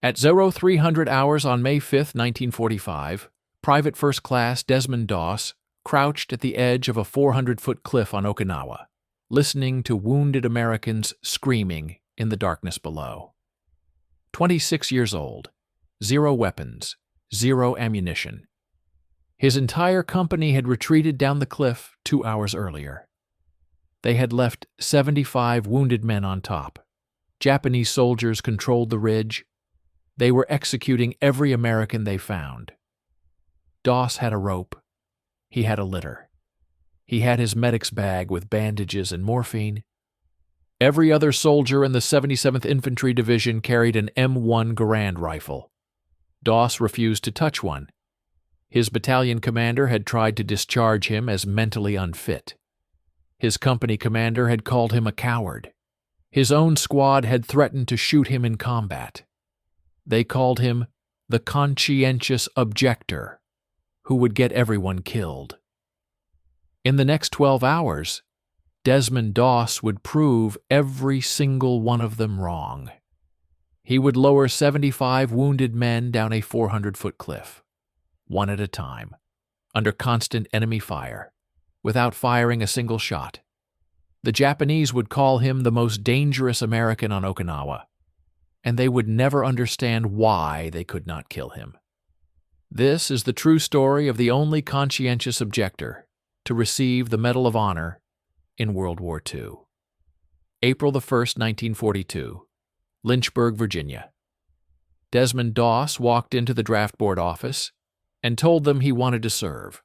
At 0300 hours on May 5, 1945, Private First Class Desmond Doss crouched at the edge of a 400-foot cliff on Okinawa, listening to wounded Americans screaming in the darkness below. 26 years old, 0 weapons, 0 ammunition. His entire company had retreated down the cliff 2 hours earlier. They had left 75 wounded men on top. Japanese soldiers controlled the ridge. They were executing every American they found. Doss had a rope. He had a litter. He had his medic's bag with bandages and morphine. Every other soldier in the 77th Infantry Division carried an M1 Garand rifle. Doss refused to touch one. His battalion commander had tried to discharge him as mentally unfit. His company commander had called him a coward. His own squad had threatened to shoot him in combat. They called him the conscientious objector, who would get everyone killed. In the next 12 hours, Desmond Doss would prove every single one of them wrong. He would lower 75 wounded men down a 400-foot cliff, one at a time, under constant enemy fire, without firing a single shot. The Japanese would call him the most dangerous American on Okinawa, and they would never understand why they could not kill him. This is the true story of the only conscientious objector to receive the Medal of Honor in World War II. April 1, 1942, Lynchburg, Virginia. Desmond Doss walked into the draft board office and told them he wanted to serve.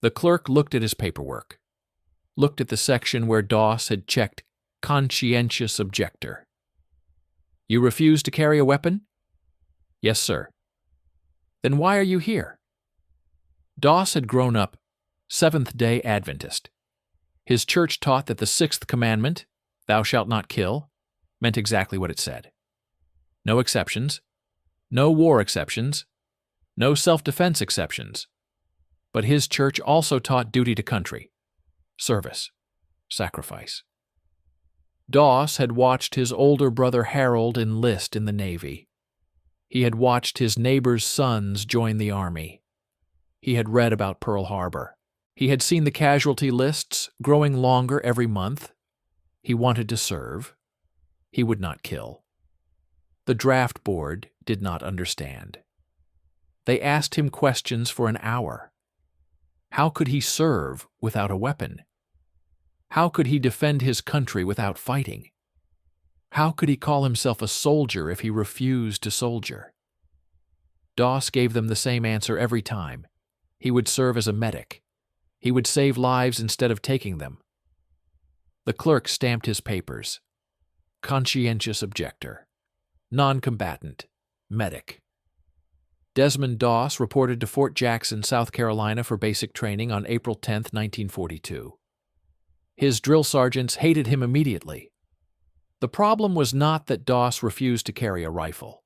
The clerk looked at his paperwork, looked at the section where Doss had checked conscientious objector. "You refuse to carry a weapon?" "Yes, sir." "Then why are you here?" Doss had grown up Seventh-day Adventist. His church taught that the 6th commandment, "Thou shalt not kill," meant exactly what it said. No exceptions, no war exceptions, no self-defense exceptions. But his church also taught duty to country, service, sacrifice. Doss had watched his older brother Harold enlist in the Navy. He had watched his neighbor's sons join the Army. He had read about Pearl Harbor. He had seen the casualty lists growing longer every month. He wanted to serve. He would not kill. The draft board did not understand. They asked him questions for an hour. How could he serve without a weapon? How could he defend his country without fighting? How could he call himself a soldier if he refused to soldier? Doss gave them the same answer every time. He would serve as a medic. He would save lives instead of taking them. The clerk stamped his papers. Conscientious objector. Non-combatant. Medic. Desmond Doss reported to Fort Jackson, South Carolina for basic training on April 10, 1942. His drill sergeants hated him immediately. The problem was not that Doss refused to carry a rifle.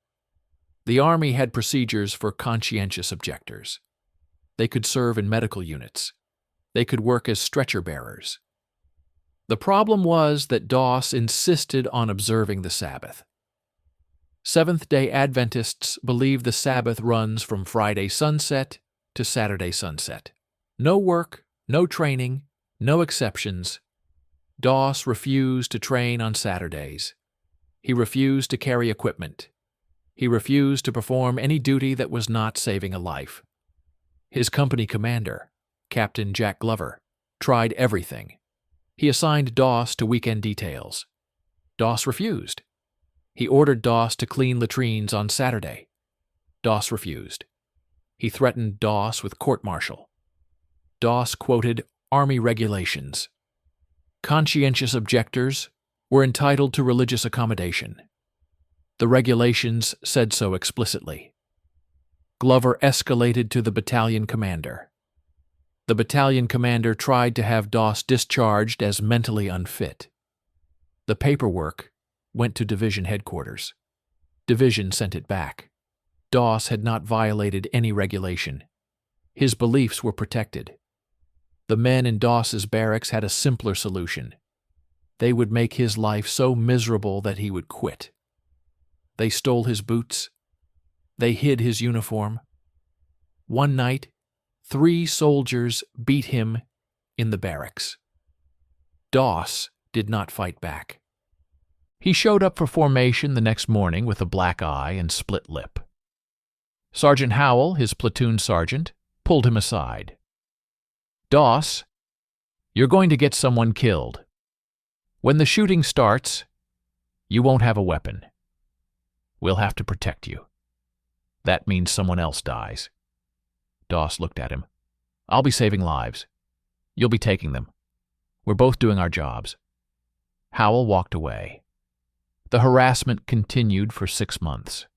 The Army had procedures for conscientious objectors. They could serve in medical units. They could work as stretcher bearers. The problem was that Doss insisted on observing the Sabbath. Seventh-day Adventists believe the Sabbath runs from Friday sunset to Saturday sunset. No work, no training, no exceptions. Doss refused to train on Saturdays. He refused to carry equipment. He refused to perform any duty that was not saving a life. His company commander, Captain Jack Glover, tried everything. He assigned Doss to weekend details. Doss refused. He ordered Doss to clean latrines on Saturday. Doss refused. He threatened Doss with court-martial. Doss quoted Army regulations. Conscientious objectors were entitled to religious accommodation. The regulations said so explicitly. Glover escalated to the battalion commander. The battalion commander tried to have Doss discharged as mentally unfit. The paperwork went to division headquarters. Division sent it back. Doss had not violated any regulation. His beliefs were protected. The men in Doss's barracks had a simpler solution. They would make his life so miserable that he would quit. They stole his boots. They hid his uniform. One night, 3 soldiers beat him in the barracks. Doss did not fight back. He showed up for formation the next morning with a black eye and split lip. Sergeant Howell, his platoon sergeant, pulled him aside. "Doss, you're going to get someone killed. When the shooting starts, you won't have a weapon. We'll have to protect you. That means someone else dies." Doss looked at him. "I'll be saving lives. You'll be taking them. We're both doing our jobs." Howell walked away. The harassment continued for 6 months.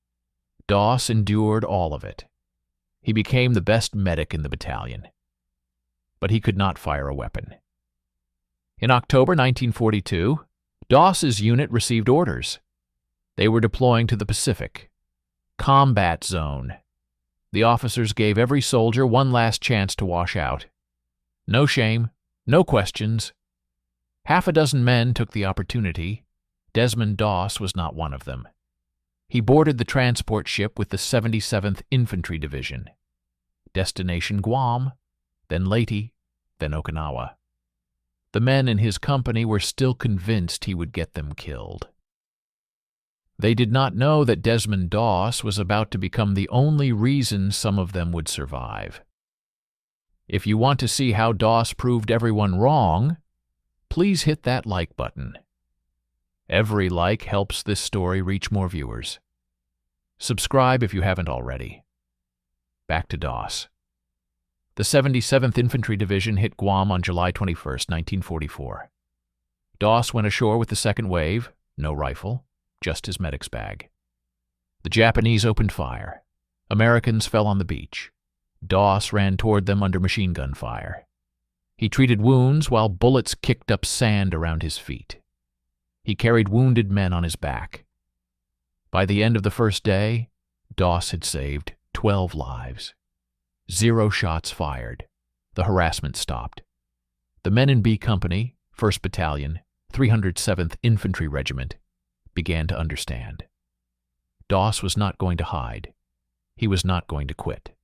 Doss endured all of it. He became the best medic in the battalion. But he could not fire a weapon. In October 1942, Doss's unit received orders. They were deploying to the Pacific. Combat zone. The officers gave every soldier one last chance to wash out. No shame, no questions. 6 men took the opportunity. Desmond Doss was not one of them. He boarded the transport ship with the 77th Infantry Division. Destination Guam, then Leyte, then Okinawa. The men in his company were still convinced he would get them killed. They did not know that Desmond Doss was about to become the only reason some of them would survive. If you want to see how Doss proved everyone wrong, please hit that like button. Every like helps this story reach more viewers. Subscribe if you haven't already. Back to Doss. The 77th Infantry Division hit Guam on July 21, 1944. Doss went ashore with the second wave, no rifle, just his medic's bag. The Japanese opened fire. Americans fell on the beach. Doss ran toward them under machine gun fire. He treated wounds while bullets kicked up sand around his feet. He carried wounded men on his back. By the end of the first day, Doss had saved 12 lives. 0 shots fired. The harassment stopped. The men in B Company, 1st Battalion, 307th Infantry Regiment, began to understand. Doss was not going to hide. He was not going to quit.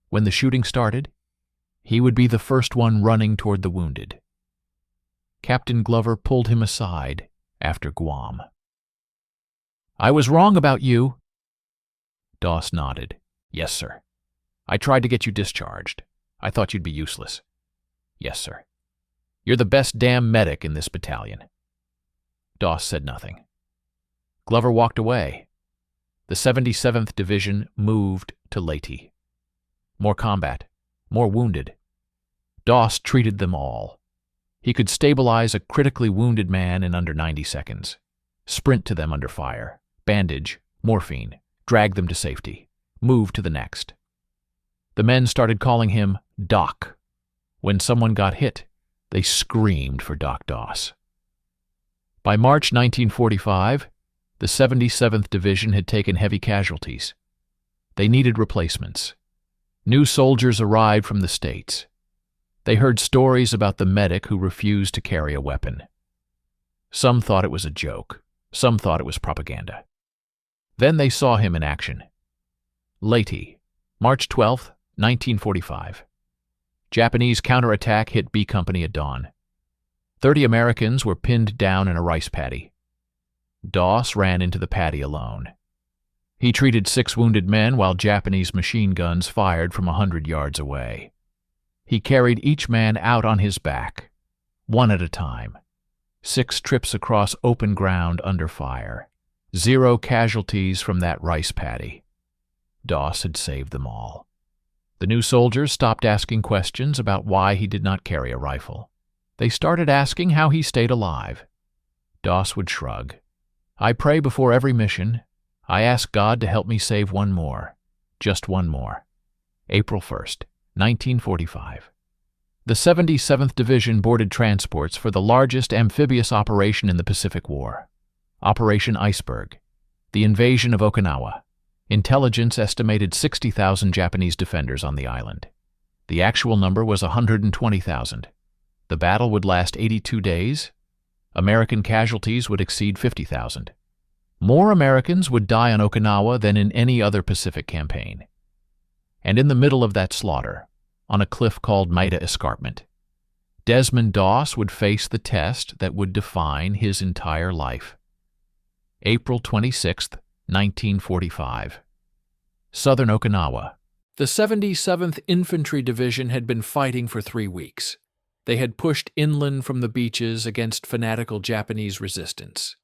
When the shooting started, he would be the first one running toward the wounded. Captain Glover pulled him aside after Guam. "I was wrong about you." Doss nodded. "Yes, sir. I tried to get you discharged. I thought you'd be useless." "Yes, sir. You're the best damn medic in this battalion." Doss said nothing. Glover walked away. The 77th Division moved to Leyte. More combat, more wounded. Doss treated them all. He could stabilize a critically wounded man in under 90 seconds, sprint to them under fire, bandage, morphine, drag them to safety, move to the next. The men started calling him Doc. When someone got hit, they screamed for Doc Doss. By March 1945, the 77th Division had taken heavy casualties. They needed replacements. New soldiers arrived from the States. They heard stories about the medic who refused to carry a weapon. Some thought it was a joke. Some thought it was propaganda. Then they saw him in action. Leyte, March 12, 1945. Japanese counterattack hit B Company at dawn. 30 Americans were pinned down in a rice paddy. Doss ran into the paddy alone. He treated 6 wounded men while Japanese machine guns fired from 100 yards away. He carried each man out on his back, one at a time. 6 trips across open ground under fire. 0 casualties from that rice paddy. Doss had saved them all. The new soldiers stopped asking questions about why he did not carry a rifle. They started asking how he stayed alive. Doss would shrug. "I pray before every mission. I ask God to help me save one more. Just one more." April 1st, 1945. The 77th Division boarded transports for the largest amphibious operation in the Pacific War. Operation Iceberg. The invasion of Okinawa. Intelligence estimated 60,000 Japanese defenders on the island. The actual number was 120,000. The battle would last 82 days. American casualties would exceed 50,000. More Americans would die on Okinawa than in any other Pacific campaign. And in the middle of that slaughter, on a cliff called Maida Escarpment, Desmond Doss would face the test that would define his entire life. April 26, 1945. Southern Okinawa. The 77th Infantry Division had been fighting for 3 weeks. They had pushed inland from the beaches against fanatical Japanese resistance.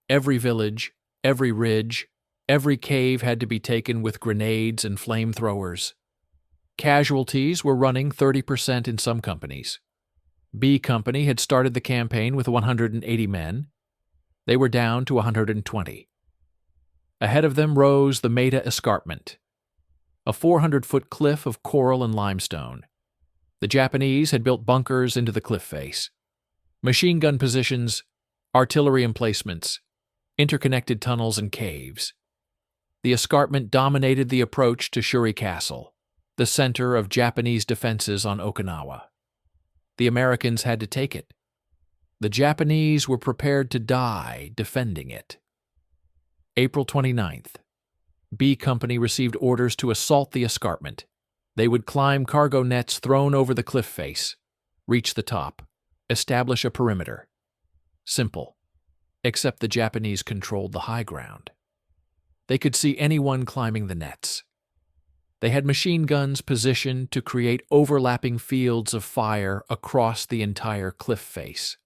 Every village, every ridge, every cave had to be taken with grenades and flamethrowers. Casualties were running 30% in some companies. B Company had started the campaign with 180 men. They were down to 120. Ahead of them rose the Maida Escarpment, a 400-foot cliff of coral and limestone. The Japanese had built bunkers into the cliff face. Machine gun positions, artillery emplacements, interconnected tunnels and caves. The escarpment dominated the approach to Shuri Castle, the center of Japanese defenses on Okinawa. The Americans had to take it. The Japanese were prepared to die defending it. April 29th. B Company received orders to assault the escarpment. They would climb cargo nets thrown over the cliff face, reach the top, establish a perimeter. Simple, except the Japanese controlled the high ground. They could see anyone climbing the nets. They had machine guns positioned to create overlapping fields of fire across the entire cliff face.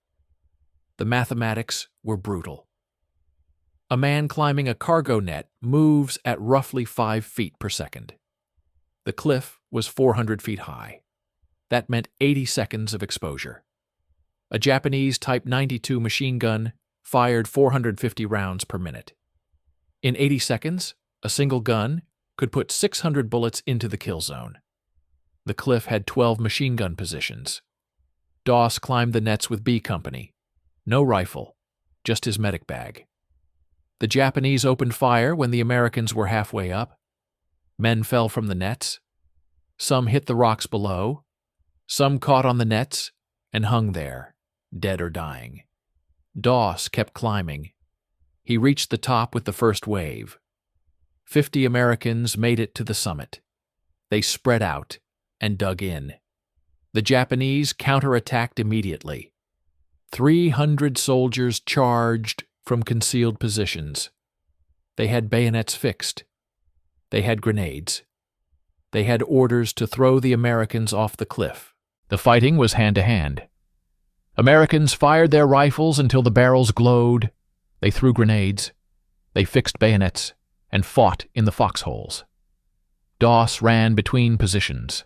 The mathematics were brutal. A man climbing a cargo net moves at roughly 5 feet per second. The cliff was 400 feet high. That meant 80 seconds of exposure. A Japanese Type 92 machine gun fired 450 rounds per minute. In 80 seconds, a single gun could put 600 bullets into the kill zone. The cliff had 12 machine gun positions. Doss climbed the nets with B Company. No rifle, just his medic bag. The Japanese opened fire when the Americans were halfway up. Men fell from the nets. Some hit the rocks below. Some caught on the nets and hung there, dead or dying. Doss kept climbing. He reached the top with the first wave. 50 Americans made it to the summit. They spread out and dug in. The Japanese counterattacked immediately. 300 soldiers charged from concealed positions. They had bayonets fixed. They had grenades. They had orders to throw the Americans off the cliff. The fighting was hand-to-hand. Americans fired their rifles until the barrels glowed. They threw grenades. They fixed bayonets and fought in the foxholes. Doss ran between positions.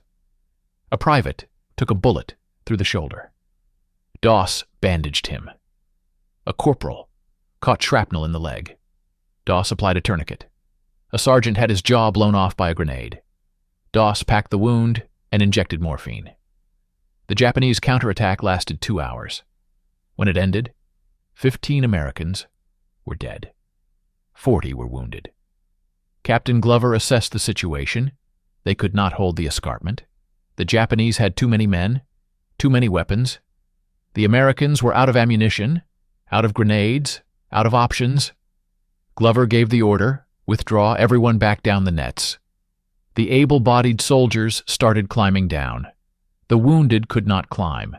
A private took a bullet through the shoulder. Doss bandaged him. A corporal caught shrapnel in the leg. Doss applied a tourniquet. A sergeant had his jaw blown off by a grenade. Doss packed the wound and injected morphine. The Japanese counterattack lasted 2 hours. When it ended, 15 Americans were dead. 40 were wounded. Captain Glover assessed the situation. They could not hold the escarpment. The Japanese had too many men, too many weapons. The Americans were out of ammunition, out of grenades, out of options. Glover gave the order, withdraw everyone back down the nets. The able-bodied soldiers started climbing down. The wounded could not climb.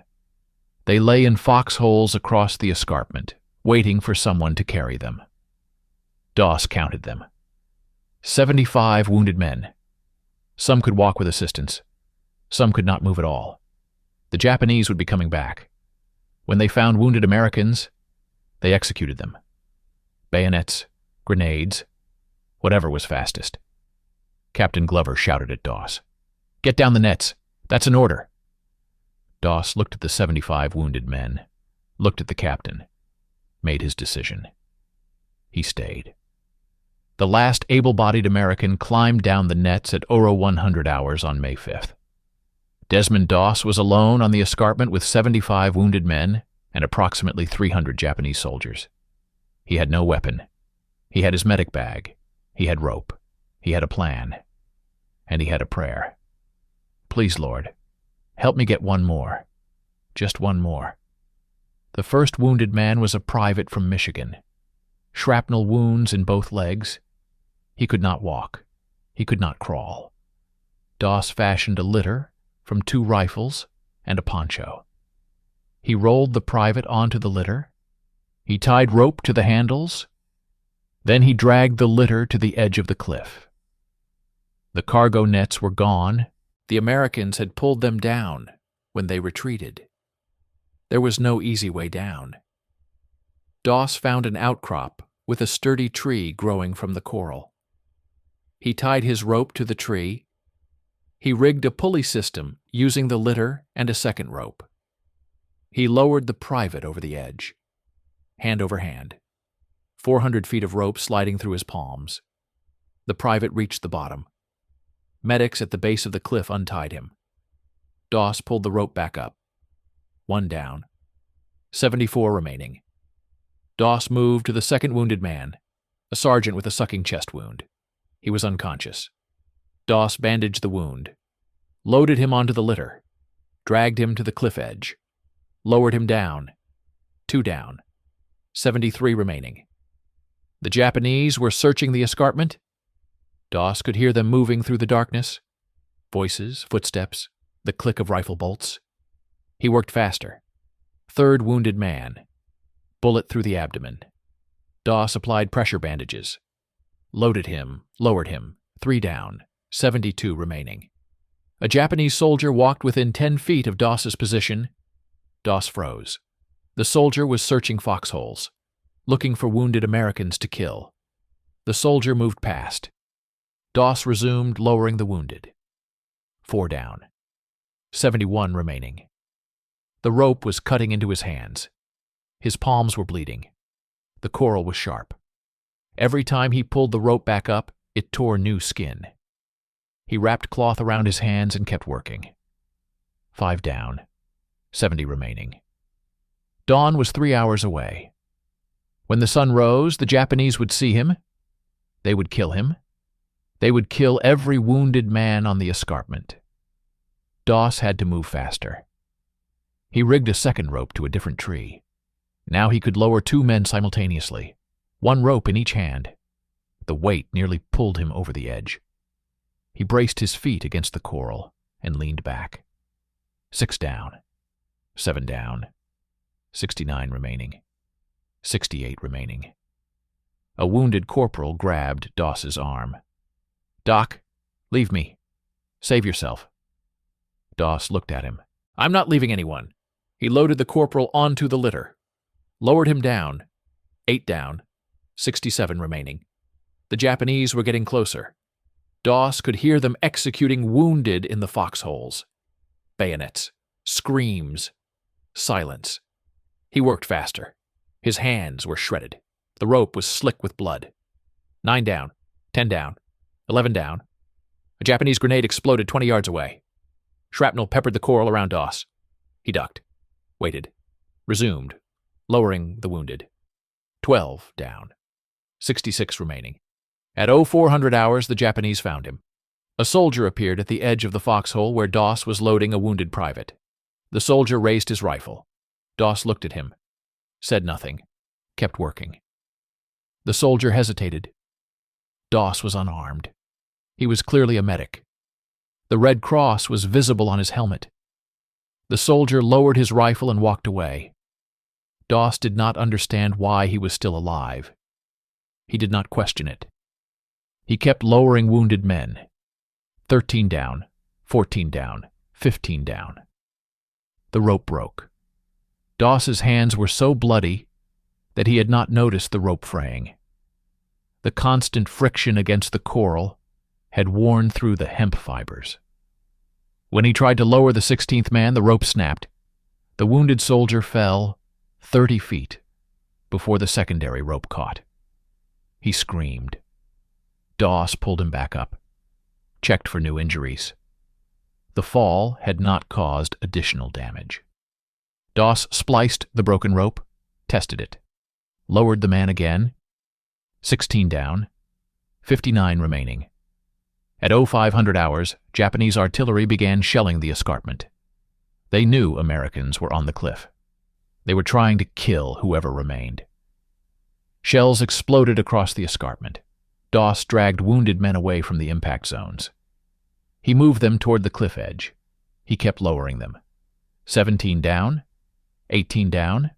They lay in foxholes across the escarpment, waiting for someone to carry them. Doss counted them. 75 wounded men. Some could walk with assistance. Some could not move at all. The Japanese would be coming back. When they found wounded Americans, they executed them. Bayonets, grenades, whatever was fastest. Captain Glover shouted at Doss, "Get down the nets. That's an order." Doss looked at the 75 wounded men, looked at the captain, made his decision. He stayed. The last able-bodied American climbed down the nets at Oro 100 hours on May 5th. Desmond Doss was alone on the escarpment with 75 wounded men and approximately 300 Japanese soldiers. He had no weapon. He had his medic bag. He had rope. He had a plan. And he had a prayer. "Please, Lord, help me get one more. Just one more." The first wounded man was a private from Michigan. shrapnel wounds in both legs. He could not walk. He could not crawl. Doss fashioned a litter from 2 rifles and a poncho. He rolled the private onto the litter. He tied rope to the handles. Then he dragged the litter to the edge of the cliff. The cargo nets were gone. The Americans had pulled them down when they retreated. There was no easy way down. Doss found an outcrop with a sturdy tree growing from the coral. He tied his rope to the tree. He rigged a pulley system using the litter and a second rope. He lowered the private over the edge, hand over hand, 400 feet of rope sliding through his palms. The private reached the bottom. Medics at the base of the cliff untied him. Doss pulled the rope back up. 1 down. 74 remaining. Doss moved to the second wounded man, a sergeant with a sucking chest wound. He was unconscious. Doss bandaged the wound, loaded him onto the litter, dragged him to the cliff edge, lowered him down. 2 down. 73 remaining. The Japanese were searching the escarpment. Doss could hear them moving through the darkness. Voices, footsteps, the click of rifle bolts. He worked faster. 3rd wounded man. Bullet through the abdomen. Doss applied pressure bandages. Loaded him, lowered him. 3 down. 72 remaining. A Japanese soldier walked within 10 feet of Doss's position. Doss froze. The soldier was searching foxholes, looking for wounded Americans to kill. The soldier moved past. Doss resumed lowering the wounded. 4 down. 71 remaining. The rope was cutting into his hands. His palms were bleeding. The coral was sharp. Every time he pulled the rope back up, it tore new skin. He wrapped cloth around his hands and kept working. 5 down. 70 remaining. Dawn was 3 hours away. When the sun rose, the Japanese would see him. They would kill him. They would kill every wounded man on the escarpment. Doss had to move faster. He rigged a second rope to a different tree. Now he could lower 2 men simultaneously, 1 rope in each hand. The weight nearly pulled him over the edge. He braced his feet against the coral and leaned back. 6 down. 7 down. 69 remaining. 68 remaining. A wounded corporal grabbed Doss's arm. "Doc, leave me. Save yourself." Doss looked at him. "I'm not leaving anyone." He loaded the corporal onto the litter, lowered him down. 8 down. 67 remaining. The Japanese were getting closer. Doss could hear them executing wounded in the foxholes. Bayonets, screams, silence. He worked faster. His hands were shredded. The rope was slick with blood. 9 down. 10 down. 11 down. A Japanese grenade exploded 20 yards away. Shrapnel peppered the coral around Doss. He ducked, waited, resumed, lowering the wounded. 12 down. 66 remaining. At 0400 hours, the Japanese found him. A soldier appeared at the edge of the foxhole where Doss was loading a wounded private. The soldier raised his rifle. Doss looked at him, said nothing, kept working. The soldier hesitated. Doss was unarmed. He was clearly a medic. The Red Cross was visible on his helmet. The soldier lowered his rifle and walked away. Doss did not understand why he was still alive. He did not question it. He kept lowering wounded men. 13 down, 14 down, 15 down. The rope broke. Doss's hands were so bloody that he had not noticed the rope fraying. The constant friction against the coral had worn through the hemp fibers. When he tried to lower the 16th man, the rope snapped. The wounded soldier fell 30 feet before the secondary rope caught. He screamed. Doss pulled him back up, checked for new injuries. The fall had not caused additional damage. Doss spliced the broken rope, tested it, lowered the man again. 16 down, 59 remaining. At 0500 hours, Japanese artillery began shelling the escarpment. They knew Americans were on the cliff. They were trying to kill whoever remained. Shells exploded across the escarpment. Doss dragged wounded men away from the impact zones. He moved them toward the cliff edge. He kept lowering them. 17 down, 18 down,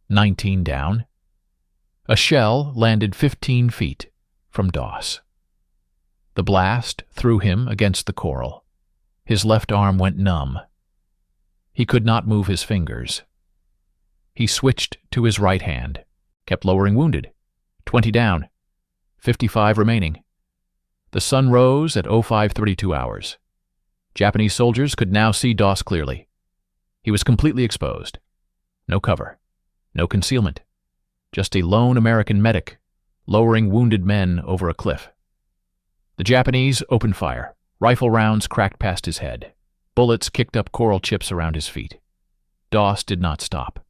19 down. A shell landed 15 feet from Doss. The blast threw him against the coral. His left arm went numb. He could not move his fingers. He switched to his right hand, kept lowering wounded. 20 down, 55 remaining. The sun rose at 05:32 hours. Japanese soldiers could now see Doss clearly. He was completely exposed. No cover, no concealment. Just a lone American medic lowering wounded men over a cliff. The Japanese opened fire. Rifle rounds cracked past his head. Bullets kicked up coral chips around his feet. Doss did not stop.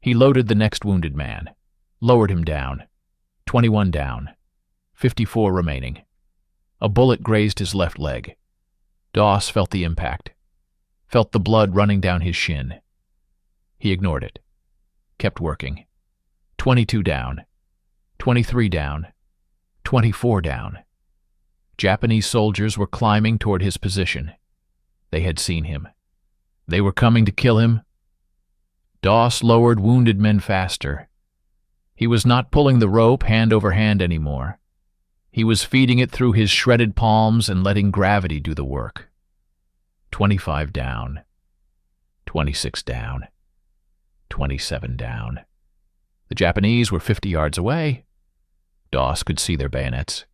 He loaded the next wounded man, lowered him down. 21 down, 54 remaining. A bullet grazed his left leg. Doss felt the impact, felt the blood running down his shin. He ignored it, kept working. 22 down, 23 down, 24 down. Japanese soldiers were climbing toward his position. They had seen him. They were coming to kill him. Doss lowered wounded men faster. He was not pulling the rope hand over hand anymore. He was feeding it through his shredded palms and letting gravity do the work. 25 down, 26 down, 27 down. The Japanese were 50 yards away. Doss could see their bayonets.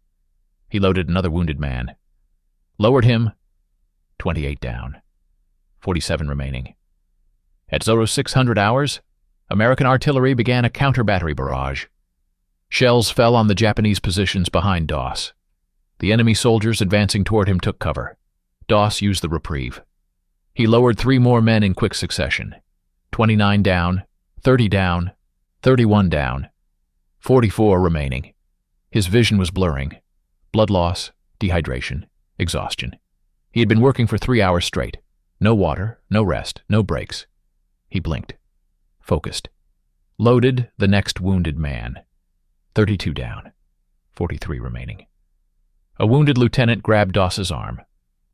He loaded another wounded man. Lowered him. 28 down. 47 remaining. At 0600 hours, American artillery began a counter-battery barrage. Shells fell on the Japanese positions behind Doss. The enemy soldiers advancing toward him took cover. Doss used the reprieve. He lowered 3 more men in quick succession. 29 down, 30 down, 31 down, 44 remaining. His vision was blurring. Blood loss, dehydration, exhaustion. He had been working for 3 hours straight. No water, no rest, no breaks. He blinked. Focused. Loaded the next wounded man. 32 down, 43 remaining. A wounded lieutenant grabbed Doss's arm.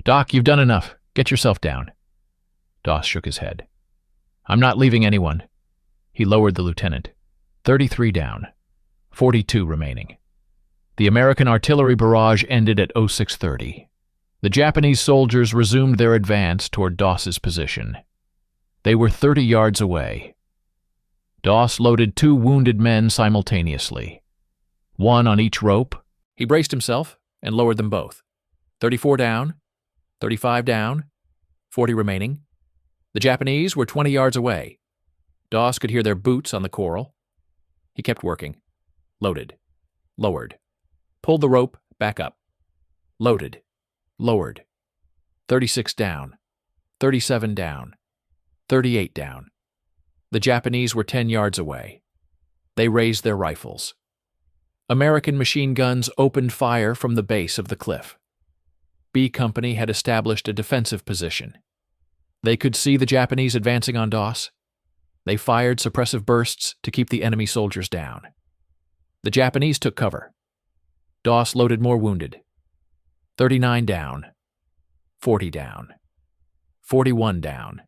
"Doc, you've done enough. Get yourself down." Doss shook his head. "I'm not leaving anyone." He lowered the lieutenant. 33 down, 42 remaining. The American artillery barrage ended at 0630. The Japanese soldiers resumed their advance toward Doss's position. They were 30 yards away. Doss loaded 2 wounded men simultaneously. 1 on each rope. He braced himself and lowered them both. 34 down, 35 down, 40 remaining. The Japanese were 20 yards away. Doss could hear their boots on the coral. He kept working. Loaded. Lowered. Pulled the rope back up. Loaded. Lowered. 36 down. 37 down. 38 down. The Japanese were 10 yards away. They raised their rifles. American machine guns opened fire from the base of the cliff. B Company had established a defensive position. They could see the Japanese advancing on Doss. They fired suppressive bursts to keep the enemy soldiers down. The Japanese took cover. Doss loaded more wounded. 39 down. 40 down. 41 down.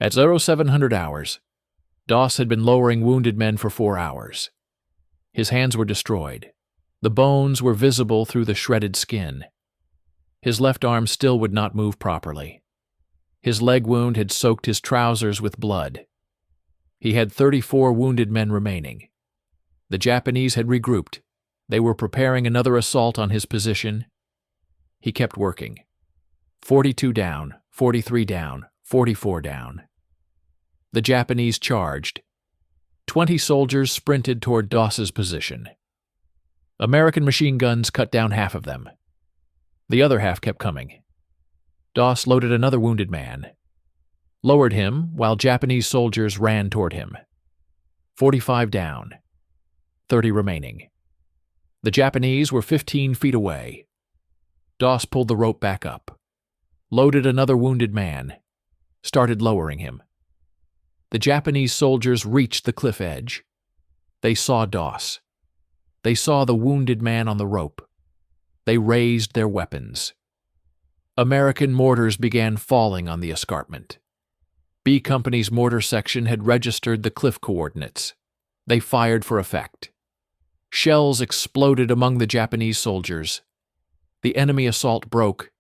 At 0700 hours, Doss had been lowering wounded men for 4 hours. His hands were destroyed. The bones were visible through the shredded skin. His left arm still would not move properly. His leg wound had soaked his trousers with blood. He had 34 wounded men remaining. The Japanese had regrouped. They were preparing another assault on his position. He kept working. 42 down, 43 down, 44 down. The Japanese charged. 20 soldiers sprinted toward Doss's position. American machine guns cut down half of them. The other half kept coming. Doss loaded another wounded man. Lowered him while Japanese soldiers ran toward him. 45 down. 30 remaining. The Japanese were 15 feet away. Doss pulled the rope back up. Loaded another wounded man. Started lowering him. The Japanese soldiers reached the cliff edge. They saw Doss. They saw the wounded man on the rope. They raised their weapons. American mortars began falling on the escarpment. B Company's mortar section had registered the cliff coordinates. They fired for effect. Shells exploded among the Japanese soldiers. The enemy assault broke.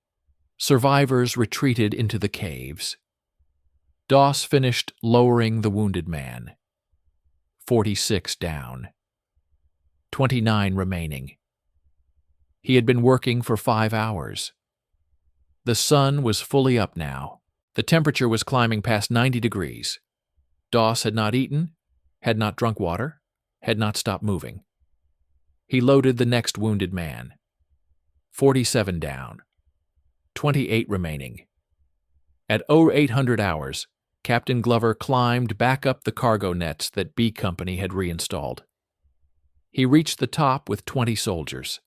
Survivors retreated into the caves. Doss finished lowering the wounded man. 46 down. 29 remaining. He had been working for 5 hours. The sun was fully up now. The temperature was climbing past 90 degrees. Doss had not eaten, had not drunk water, had not stopped moving. He loaded the next wounded man. 47 down. 28 remaining. At 0800 hours, Captain Glover climbed back up the cargo nets that B Company had reinstalled. He reached the top with 20 soldiers.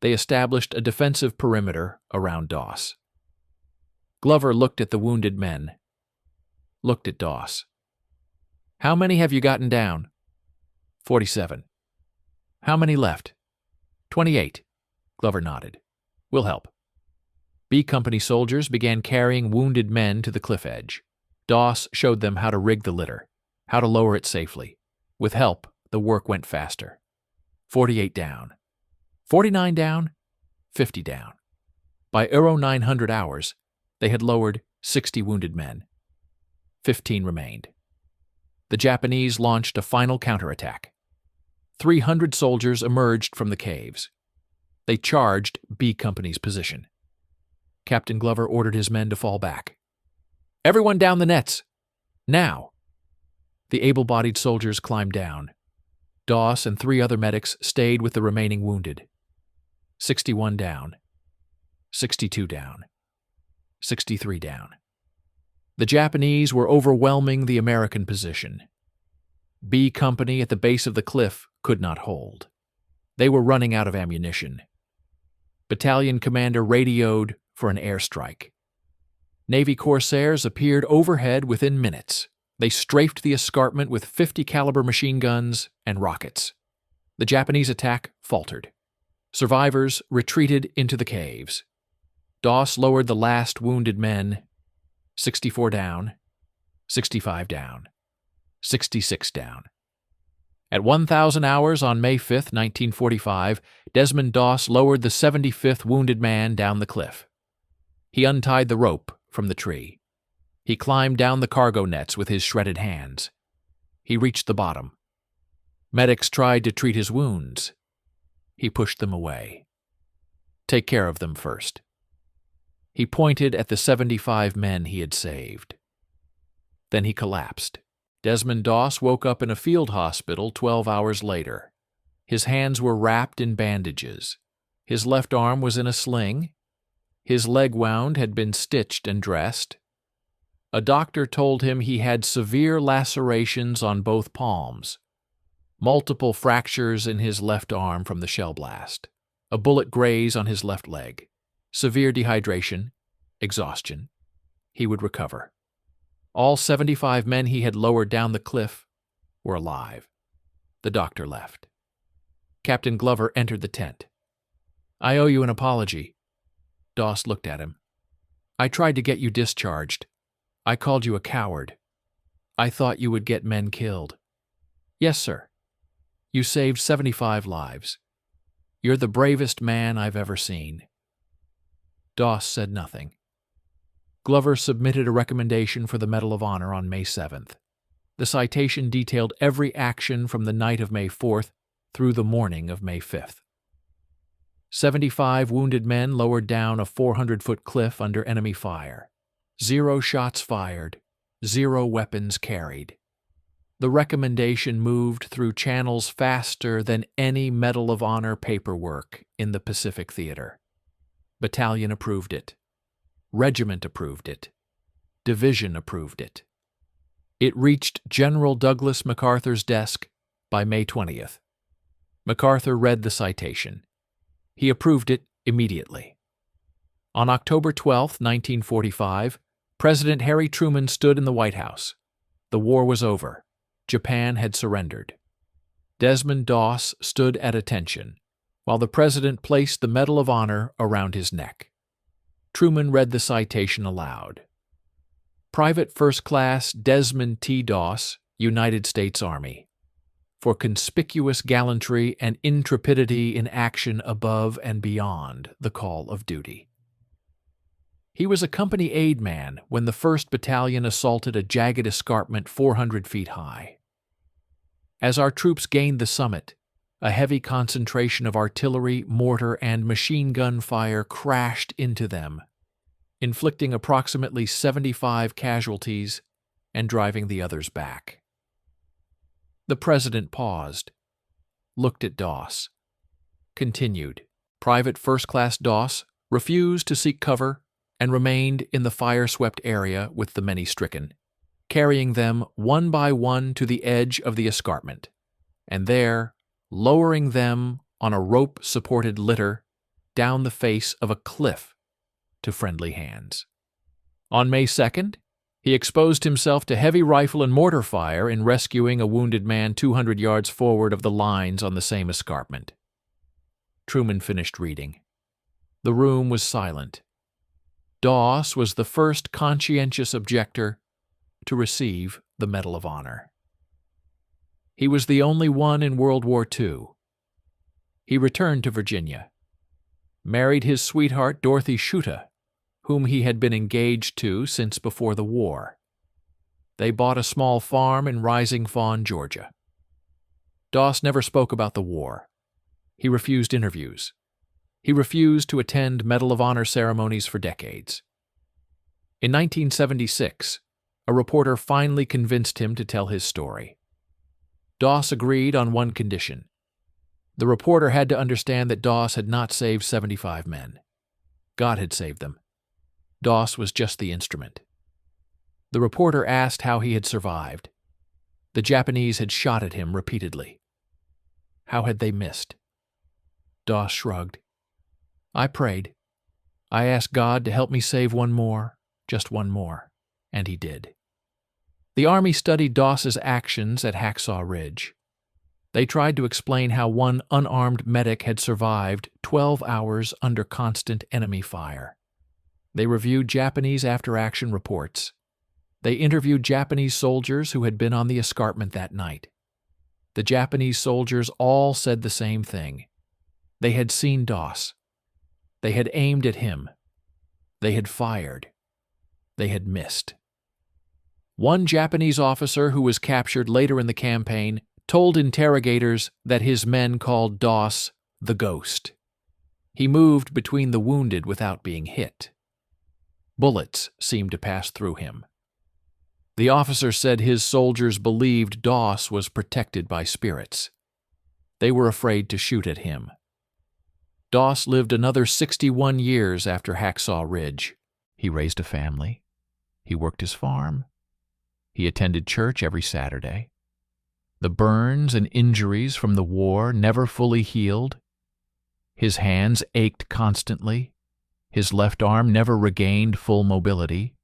They established a defensive perimeter around Doss. Glover looked at the wounded men, looked at Doss. "How many have you gotten down?" 47. "How many left?" 28. Glover nodded. "We'll help." B Company soldiers began carrying wounded men to the cliff edge. Doss showed them how to rig the litter, how to lower it safely. With help, the work went faster. 48 down. 49 down. 50 down. By 0900 hours, they had lowered 60 wounded men. 15 remained. The Japanese launched a final counterattack. 300 soldiers emerged from the caves. They charged B Company's position. Captain Glover ordered his men to fall back. "Everyone down the nets! Now!" The able-bodied soldiers climbed down. Doss and 3 other medics stayed with the remaining wounded. 61 down. 62 down. 63 down. The Japanese were overwhelming the American position. B Company at the base of the cliff could not hold. They were running out of ammunition. Battalion commander radioed for an airstrike. Navy Corsairs appeared overhead within minutes. They strafed the escarpment with 50 caliber machine guns and rockets. The Japanese attack faltered. Survivors retreated into the caves. Doss lowered the last wounded men. 64 down, 65 down, 66 down. At 1,000 hours on May 5, 1945, Desmond Doss lowered the 75th wounded man down the cliff. He untied the rope from the tree. He climbed down the cargo nets with his shredded hands. He reached the bottom. Medics tried to treat his wounds. He pushed them away. "Take care of them first." He pointed at the 75 men he had saved. Then he collapsed. Desmond Doss woke up in a field hospital 12 hours later. His hands were wrapped in bandages. His left arm was in a sling. His leg wound had been stitched and dressed. A doctor told him he had severe lacerations on both palms, multiple fractures in his left arm from the shell blast, a bullet graze on his left leg, severe dehydration, exhaustion. He would recover. All 75 men he had lowered down the cliff were alive. The doctor left. Captain Glover entered the tent. "I owe you an apology." Doss looked at him. "I tried to get you discharged. I called you a coward. I thought you would get men killed." "Yes, sir. You saved 75 lives. You're the bravest man I've ever seen." Doss said nothing. Glover submitted a recommendation for the Medal of Honor on May 7th. The citation detailed every action from the night of May 4th through the morning of May 5th. 75 wounded men lowered down a 400-foot cliff under enemy fire. 0 shots fired, 0 weapons carried. The recommendation moved through channels faster than any Medal of Honor paperwork in the Pacific Theater. Battalion approved it. Regiment approved it. Division approved it. It reached General Douglas MacArthur's desk by May 20th. MacArthur read the citation. He approved it immediately. On October 12, 1945, President Harry Truman stood in the White House. The war was over. Japan had surrendered. Desmond Doss stood at attention, while the President placed the Medal of Honor around his neck. Truman read the citation aloud. Private First Class Desmond T. Doss, United States Army, for conspicuous gallantry and intrepidity in action above and beyond the call of duty. He was a company aide man when the 1st Battalion assaulted a jagged escarpment 400 feet high. As our troops gained the summit, a heavy concentration of artillery, mortar, and machine gun fire crashed into them, inflicting approximately 75 casualties and driving the others back. The President paused, looked at Doss, continued. Private First Class Doss refused to seek cover and remained in the fire-swept area with the many stricken, carrying them one by one to the edge of the escarpment, and there, lowering them on a rope-supported litter down the face of a cliff to friendly hands. On May 2nd, he exposed himself to heavy rifle and mortar fire in rescuing a wounded man 200 yards forward of the lines on the same escarpment. Truman finished reading. The room was silent. Doss was the first conscientious objector to receive the Medal of Honor. He was the only one in World War II. He returned to Virginia, married his sweetheart Dorothy Schutte, whom he had been engaged to since before the war. They bought a small farm in Rising Fawn, Georgia. Doss never spoke about the war. He refused interviews. He refused to attend Medal of Honor ceremonies for decades. In 1976, a reporter finally convinced him to tell his story. Doss agreed on one condition. The reporter had to understand that Doss had not saved 75 men. God had saved them. Doss was just the instrument. The reporter asked how he had survived. The Japanese had shot at him repeatedly. How had they missed? Doss shrugged. I prayed. I asked God to help me save one more, just one more, and he did. The Army studied Doss's actions at Hacksaw Ridge. They tried to explain how one unarmed medic had survived 12 hours under constant enemy fire. They reviewed Japanese after-action reports. They interviewed Japanese soldiers who had been on the escarpment that night. The Japanese soldiers all said the same thing. They had seen Doss. They had aimed at him. They had fired. They had missed. One Japanese officer who was captured later in the campaign told interrogators that his men called Doss the Ghost. He moved between the wounded without being hit. Bullets seemed to pass through him. The officer said his soldiers believed Doss was protected by spirits. They were afraid to shoot at him. Doss lived another 61 years after Hacksaw Ridge. He raised a family. He worked his farm. He attended church every Saturday. The burns and injuries from the war never fully healed. His hands ached constantly. His left arm never regained full mobility.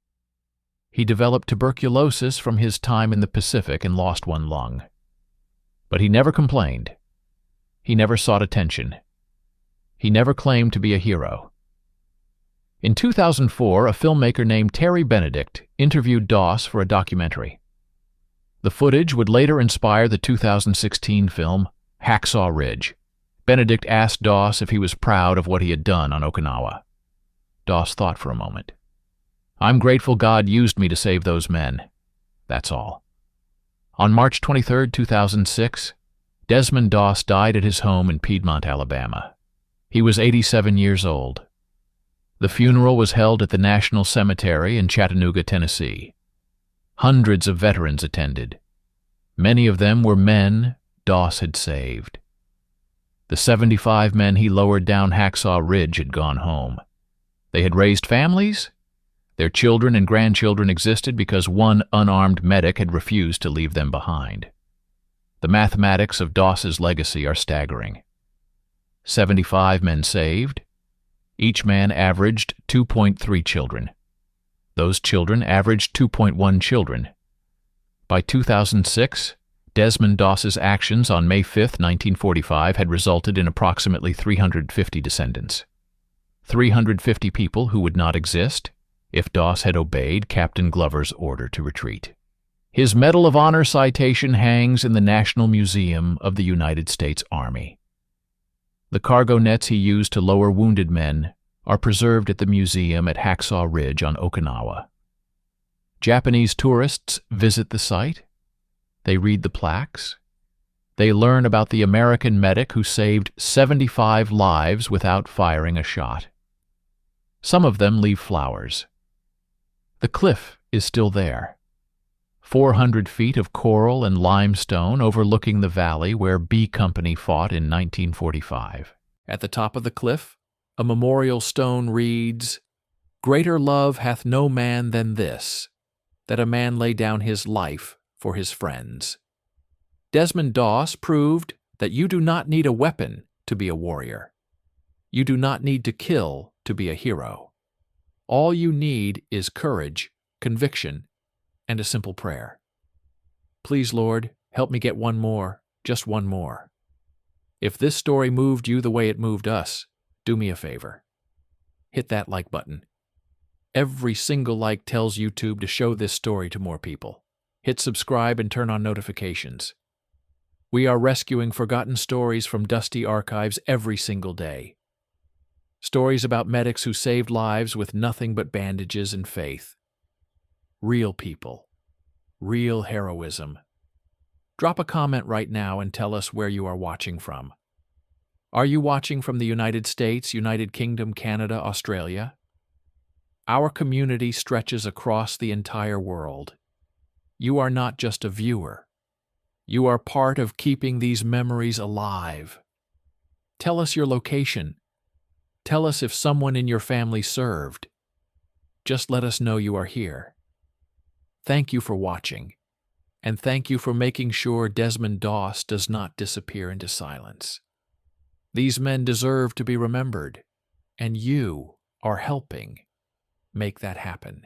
He developed tuberculosis from his time in the Pacific and lost one lung. But he never complained. He never sought attention. He never claimed to be a hero. In 2004, a filmmaker named Terry Benedict interviewed Doss for a documentary. The footage would later inspire the 2016 film Hacksaw Ridge. Benedict asked Doss if he was proud of what he had done on Okinawa. Doss thought for a moment. I'm grateful God used me to save those men. That's all. On March 23, 2006, Desmond Doss died at his home in Piedmont, Alabama. He was 87 years old. The funeral was held at the National Cemetery in Chattanooga, Tennessee. Hundreds of veterans attended. Many of them were men Doss had saved. The 75 men he lowered down Hacksaw Ridge had gone home. They had raised families. Their children and grandchildren existed because one unarmed medic had refused to leave them behind. The mathematics of Doss's legacy are staggering. 75 men saved. Each man averaged 2.3 children. Those children averaged 2.1 children. By 2006, Desmond Doss's actions on May 5, 1945 had resulted in approximately 350 descendants. 350 people who would not exist if Doss had obeyed Captain Glover's order to retreat. His Medal of Honor citation hangs in the National Museum of the United States Army. The cargo nets he used to lower wounded men are preserved at the museum at Hacksaw Ridge on Okinawa. Japanese tourists visit the site. They read the plaques. They learn about the American medic who saved 75 lives without firing a shot. Some of them leave flowers. The cliff is still there. 400 feet of coral and limestone overlooking the valley where B Company fought in 1945. At the top of the cliff, a memorial stone reads, "Greater love hath no man than this, that a man lay down his life for his friends." Desmond Doss proved that you do not need a weapon to be a warrior. You do not need to kill to be a hero. All you need is courage, conviction, and a simple prayer. Please, Lord, help me get one more, just one more. If this story moved you the way it moved us, do me a favor. Hit that like button. Every single like tells YouTube to show this story to more people. Hit subscribe and turn on notifications. We are rescuing forgotten stories from dusty archives every single day. Stories about medics who saved lives with nothing but bandages and faith. Real people. Real heroism. Drop a comment right now and tell us where you are watching from. Are you watching from the United States, United Kingdom, Canada, Australia? Our community stretches across the entire world. You are not just a viewer. You are part of keeping these memories alive. Tell us your location. Tell us if someone in your family served. Just let us know you are here. Thank you for watching, and thank you for making sure Desmond Doss does not disappear into silence. These men deserve to be remembered, and you are helping make that happen.